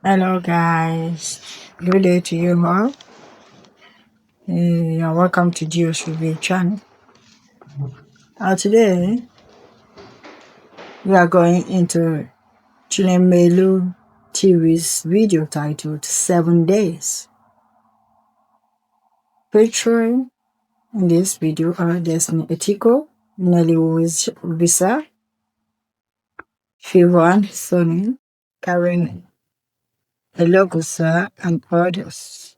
Hello, guys. Good day to you all. You're welcome to Geo's Review channel. Today, we are going into Chinemelu TV's video titled 7 Days. Featuring in this video are Destiny Etiko, Nelly Visser, Favour Anthony, Karen Elogusa, and others.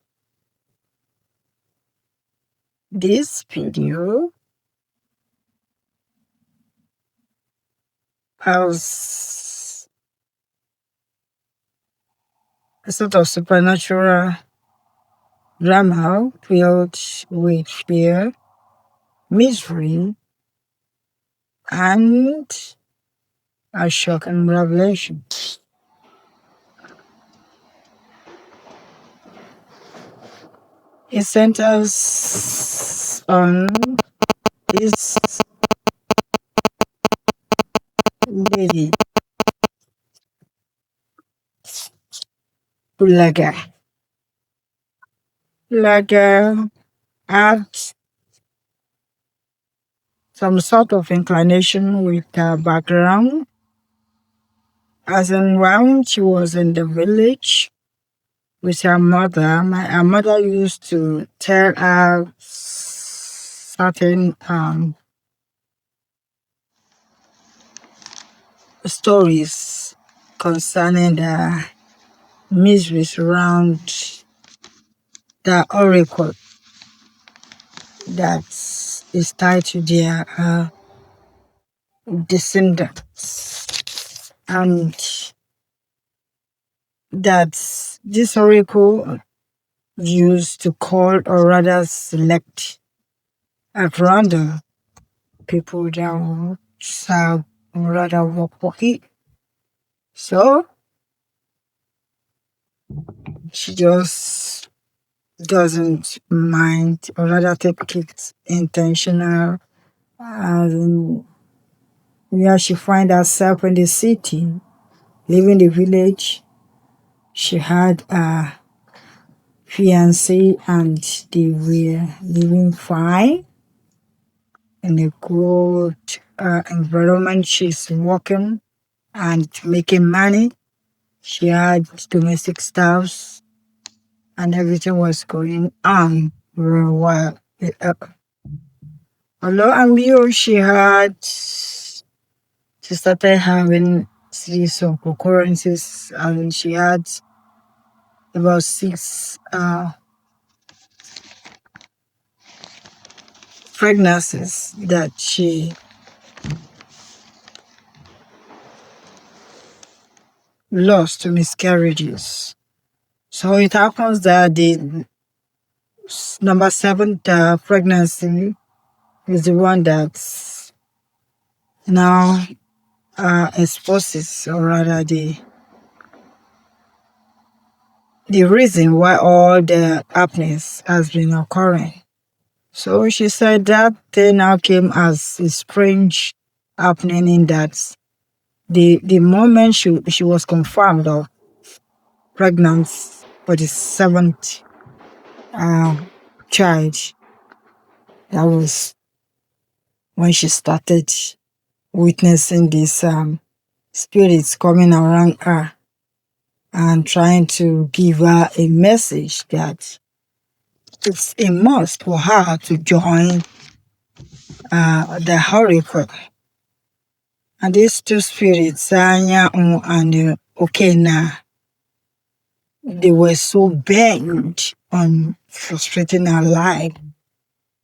This video has a sort of supernatural drama filled with fear, misery, and a shocking revelation. It centers on this lady, Laga. Laga had some sort of inclination with her background. As in, when she was in the village with her mother, her mother used to tell her certain stories concerning the miseries around the oracle that is tied to their descendants, and that this oracle used to call or rather select at random people that would serve or rather work for it. So she just doesn't mind or rather take it intentional. Yeah, she find herself in the city, leaving the village. She had a fiancé and they were living fine in a good environment. She's working and making money. She had domestic staffs and everything was going on very well. Although she started having series of occurrences, and she had about 6 pregnancies that she lost to miscarriages. So it happens that the number 7 pregnancy is the one that now exposes, or rather the reason why all the happenings has been occurring. So she said that thing now came as a strange happening in that the moment she was confirmed of pregnant for the 7th child, that was when she started witnessing these spirits coming around her and trying to give her a message that it's a must for her to join the oracle. And these 2 spirits, Anya and Okena, they were so bent on frustrating her life.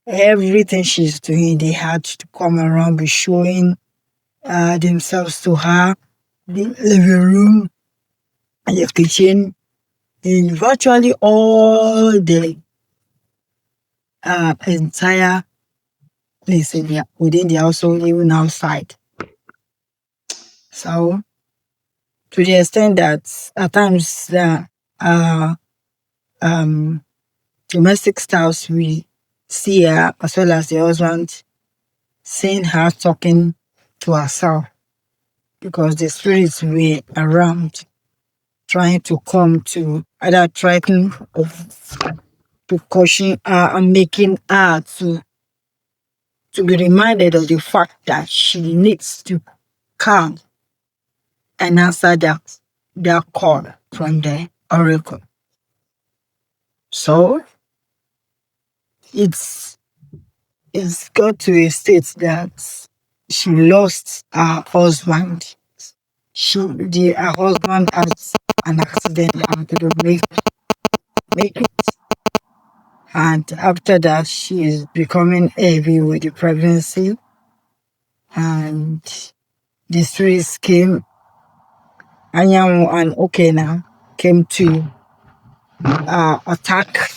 Everything she's doing, they had to come around, be showing themselves to her, the living room, and the kitchen, in virtually all the entire place within the household, even outside. So, to the extent that at times the domestic staffs we see her, as well as the husband, seeing her talking to herself because the spirits were around. trying to come to either threaten or to caution her and making her to be reminded of the fact that she needs to come and answer that call from the oracle. So it's got to a state that she lost her husband. Her husband had an accident and couldn't make it. And after that, she is becoming heavy with the pregnancy. And the spirits came, Anyanwu and Okena came to attack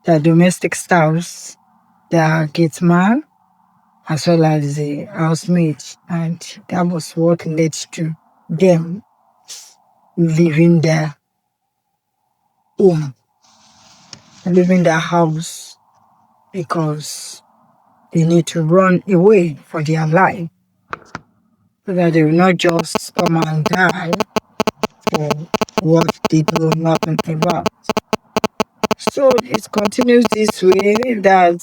the domestic spouse, the gate man, as well as the housemaid. And that was what led to them leaving their home, leaving their house, because they need to run away for their life so that they will not just come and die for what they know nothing about. So it continues this way that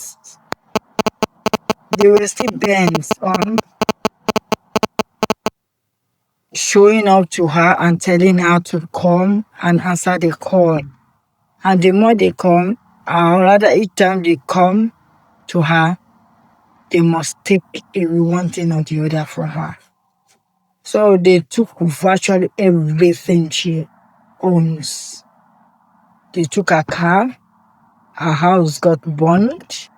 they were still bent on showing up to her and telling her to come and answer the call. And the more they come, or rather each time they come to her, they must take away one thing or the other from her. So they took virtually everything she owns. They took her car, her house got burned,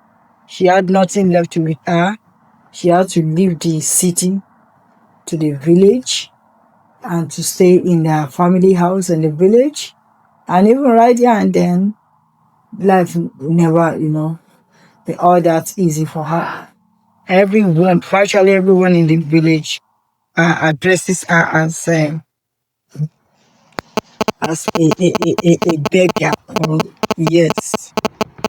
she had nothing left with her. She had to leave the city to the village and to stay in their family house in the village. And even right there and then, life never, be all that easy for her. Everyone, virtually everyone in the village addresses her as a beggar. Or, yes,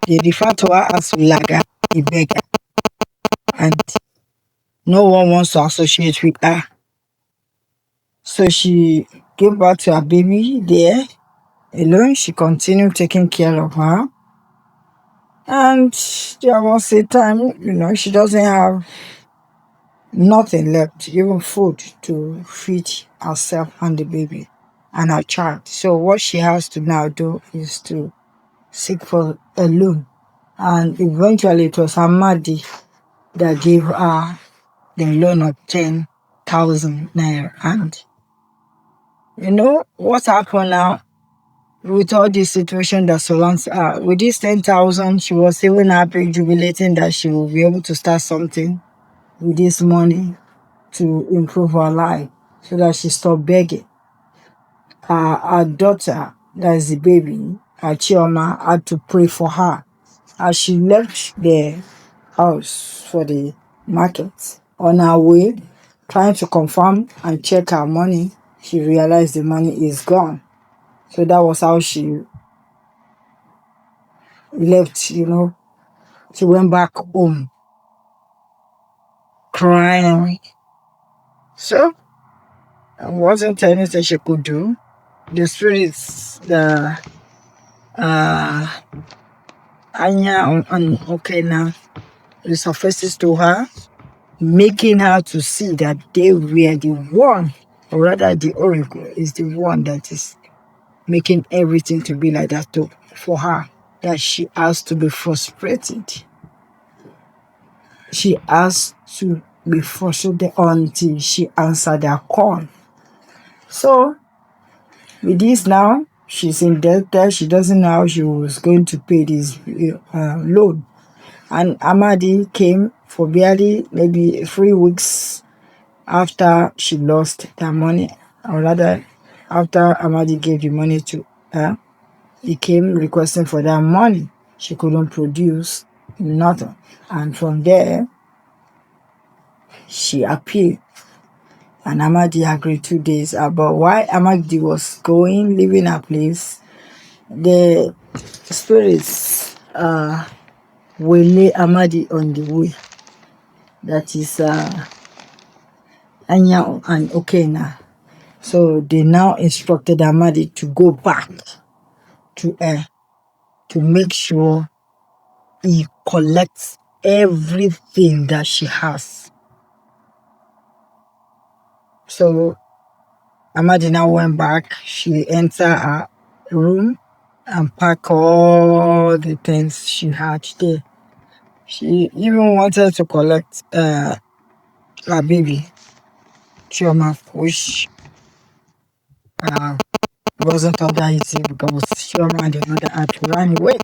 they refer to her as Laga, a beggar. And no one wants to associate with her. So she gave birth to her baby there alone. She continued taking care of her. And there was a time, she doesn't have nothing left, even food to feed herself and the baby and her child. So what she has to now do is to seek for a loan. And eventually it was Amadi that gave her the loan of 10,000 naira. And what happened now with all this situation that surrounds her? With this 10,000, she was even happy, jubilating that she will be able to start something with this money to improve her life so that she stopped begging. Her daughter, that is the baby, her Chioma, had to pray for her. As she left the house for the market, on her way, trying to confirm and check her money, she realized the money is gone. So that was how she left, She went back home crying. So, there wasn't anything she could do. The spirits, the Anya and Okena resurfaces to her, making her to see that they were the one, or rather the oracle is the one that is making everything to be like that for her, that she has to be frustrated. She has to be frustrated until she answered their call. So, with this now, she's in debt. She doesn't know how she was going to pay this loan. And Amadi came for barely maybe 3 weeks after she lost that money, or rather, after Amadi gave the money to her. He came requesting for that money. She couldn't produce nothing. And from there, she appealed. And Amadi agreed 2 days. But while Amadi was leaving her place, the spirits will lay Amadi on the way. That is Anya and Okena. So they now instructed Amadi to go back to her to make sure he collects everything that she has. So Amadi now went back. She entered her room and packed all the things she had there. She even wanted to collect her baby, Chioma, which wasn't all that easy because Chioma and the mother had to run away.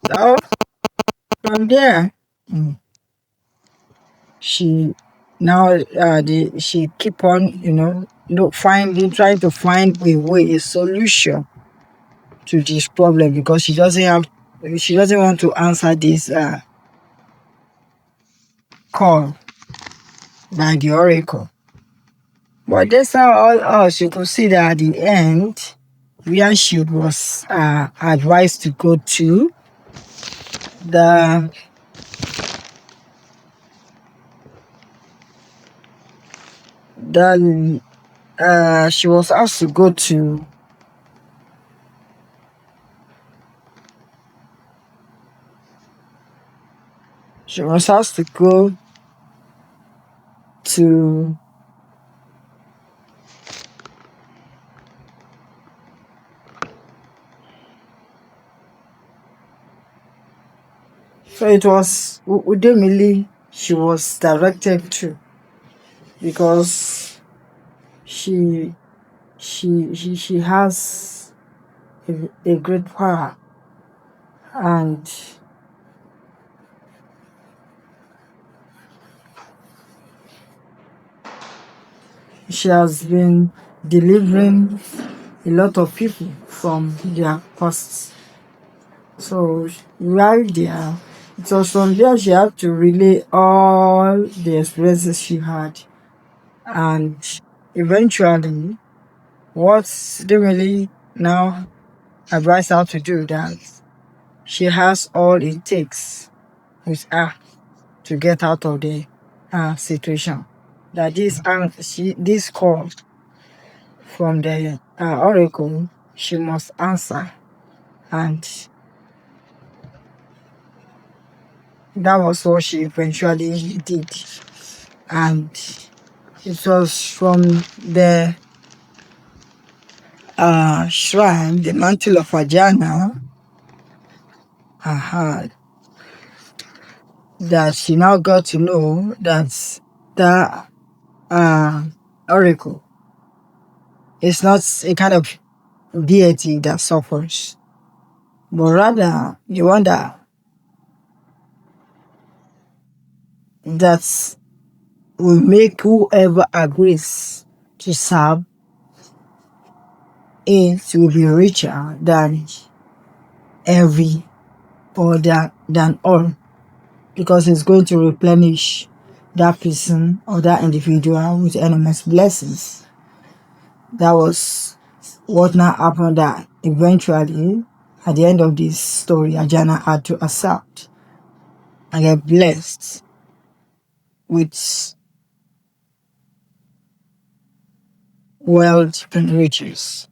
So from there, she now she keep on trying to find a way, a solution to this problem because she doesn't want to answer this call by the oracle. But that's how all else you could see that at the end, where she was advised to go to the she was asked to go to to so it was Udemili she was directed to because she has a great power and she has been delivering a lot of people from their costs. So right there, it was from there she had to relay all the experiences she had. And eventually, what they really now advise her to do that she has all it takes with her to get out of the situation. That this call from the oracle she must answer, and that was what she eventually did. And it was from the shrine, the mantle of Ajana, that she now got to know that the oracle is not a kind of deity that suffers, but rather the one that will make whoever agrees to serve it will be richer than every other than all, because it's going to replenish that person or that individual with enormous blessings. That was what now happened, that eventually at the end of this story Ajana had to accept and get blessed with wealth and riches.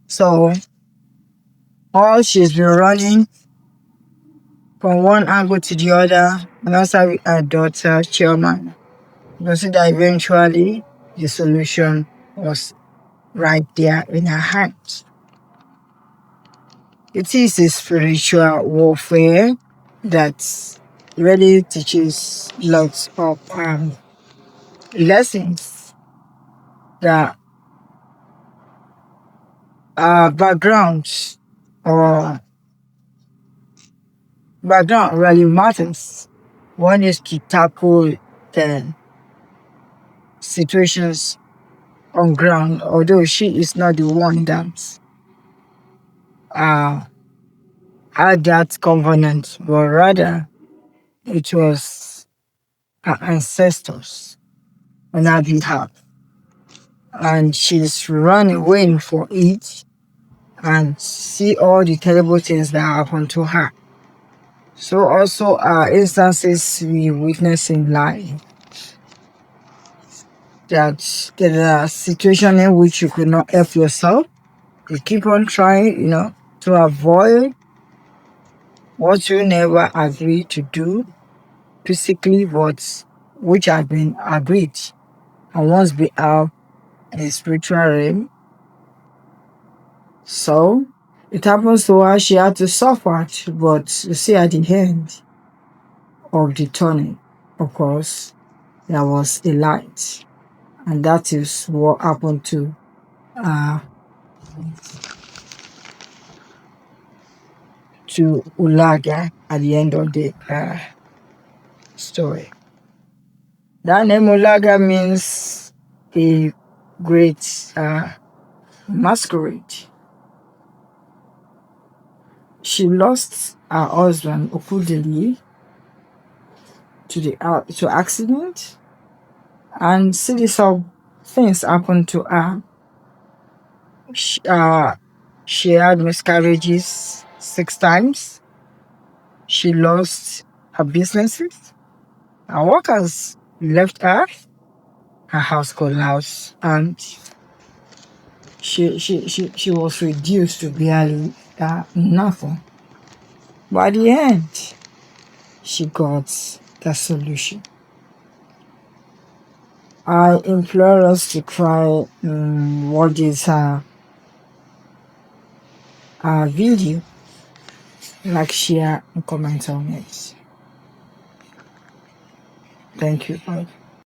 So all she's been running from one angle to the other, and also with her daughter Chioma, you see that eventually the solution was right there in her hands. It is a spiritual warfare that really teaches lots of lessons that backgrounds or background really matters. One is to tackle the situations on ground, although she is not the one that had that covenant, but rather it was her ancestors on her behalf. And she's running away for it and see all the terrible things that happen to her. So also instances we witness in life that there are situations in which you could not help yourself. You keep on trying, to avoid what you never agreed to do physically, but which had been agreed on one's behalf in the spiritual realm. So it happens to her, she had to suffer, but you see, at the end of the tunnel, of course, there was a light, and that is what happened to uh, Ulaga at the end of the story. That name Ulaga means a great masquerade. She lost her husband Okudili to accident, and series of things happened to her. She had miscarriages 6 times. She lost her businesses. Her workers left her. Her house collapsed, and she was reduced to barely nothing. But at the end, she got the solution. I implore us to try watch this video, like, share, and comment on it. Thank you. Bye.